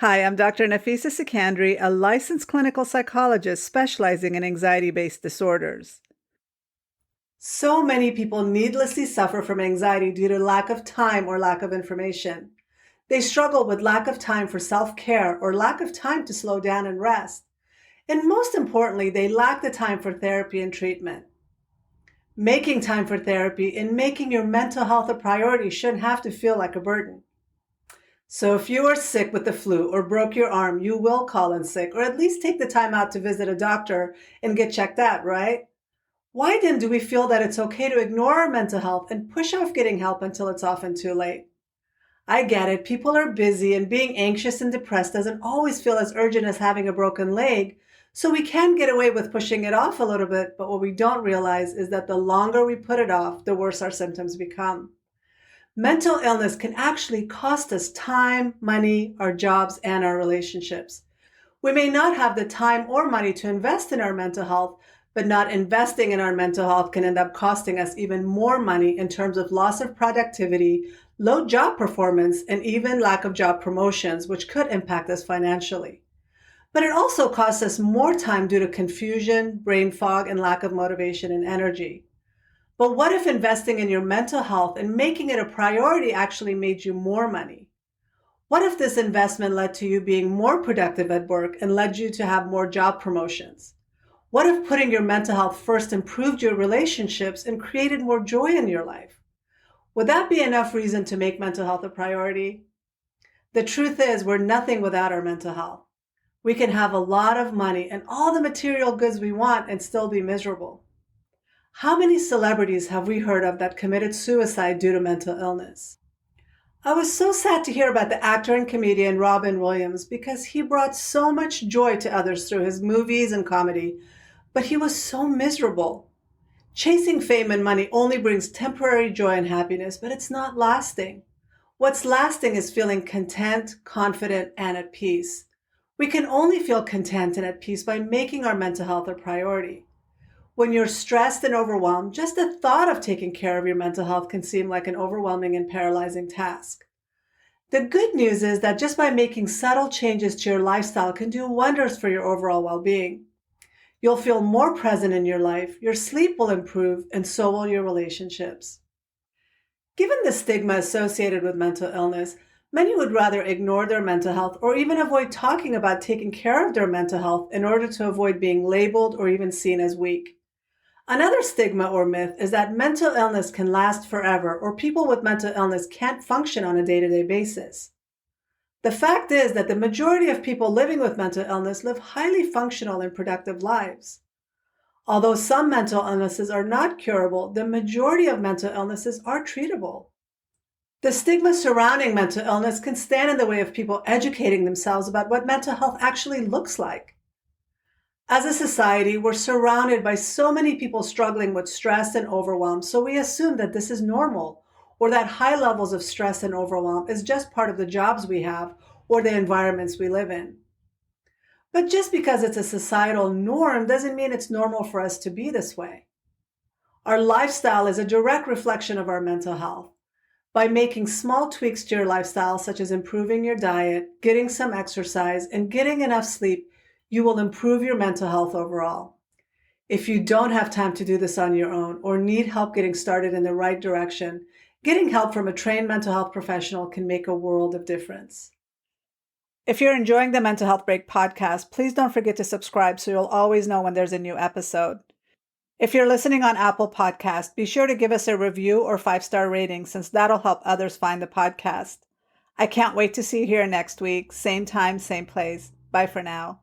Hi, I'm Dr. Nafisa Sekandari, a licensed clinical psychologist specializing in anxiety-based disorders. So many people needlessly suffer from anxiety due to lack of time or lack of information. They struggle with lack of time for self-care or lack of time to slow down and rest. And most importantly, they lack the time for therapy and treatment. Making time for therapy and making your mental health a priority shouldn't have to feel like a burden. So if you are sick with the flu or broke your arm, you will call in sick or at least take the time out to visit a doctor and get checked out, right? Why then do we feel that it's okay to ignore our mental health and push off getting help until it's often too late? I get it. People are busy and being anxious and depressed doesn't always feel as urgent as having a broken leg. So we can get away with pushing it off a little bit, but what we don't realize is that the longer we put it off, the worse our symptoms become. Mental illness can actually cost us time, money, our jobs, and our relationships. We may not have the time or money to invest in our mental health, but not investing in our mental health can end up costing us even more money in terms of loss of productivity, low job performance, and even lack of job promotions, which could impact us financially. But it also costs us more time due to confusion, brain fog, and lack of motivation and energy. But what if investing in your mental health and making it a priority actually made you more money? What if this investment led to you being more productive at work and led you to have more job promotions? What if putting your mental health first improved your relationships and created more joy in your life? Would that be enough reason to make mental health a priority? The truth is, we're nothing without our mental health. We can have a lot of money and all the material goods we want and still be miserable. How many celebrities have we heard of that committed suicide due to mental illness? I was so sad to hear about the actor and comedian Robin Williams because he brought so much joy to others through his movies and comedy, but he was so miserable. Chasing fame and money only brings temporary joy and happiness, but it's not lasting. What's lasting is feeling content, confident, and at peace. We can only feel content and at peace by making our mental health a priority. When you're stressed and overwhelmed, just the thought of taking care of your mental health can seem like an overwhelming and paralyzing task. The good news is that just by making subtle changes to your lifestyle can do wonders for your overall well-being. You'll feel more present in your life, your sleep will improve, and so will your relationships. Given the stigma associated with mental illness, many would rather ignore their mental health or even avoid talking about taking care of their mental health in order to avoid being labeled or even seen as weak. Another stigma or myth is that mental illness can last forever or people with mental illness can't function on a day-to-day basis. The fact is that the majority of people living with mental illness live highly functional and productive lives. Although some mental illnesses are not curable, the majority of mental illnesses are treatable. The stigma surrounding mental illness can stand in the way of people educating themselves about what mental health actually looks like. As a society, we're surrounded by so many people struggling with stress and overwhelm, so we assume that this is normal, or that high levels of stress and overwhelm is just part of the jobs we have or the environments we live in. But just because it's a societal norm doesn't mean it's normal for us to be this way. Our lifestyle is a direct reflection of our mental health. By making small tweaks to your lifestyle, such as improving your diet, getting some exercise, and getting enough sleep, you will improve your mental health overall. If you don't have time to do this on your own or need help getting started in the right direction, getting help from a trained mental health professional can make a world of difference. If you're enjoying the Mental Health Break podcast, please don't forget to subscribe so you'll always know when there's a new episode. If you're listening on Apple Podcast, be sure to give us a review or 5-star rating since that'll help others find the podcast. I can't wait to see you here next week. Same time, same place. Bye for now.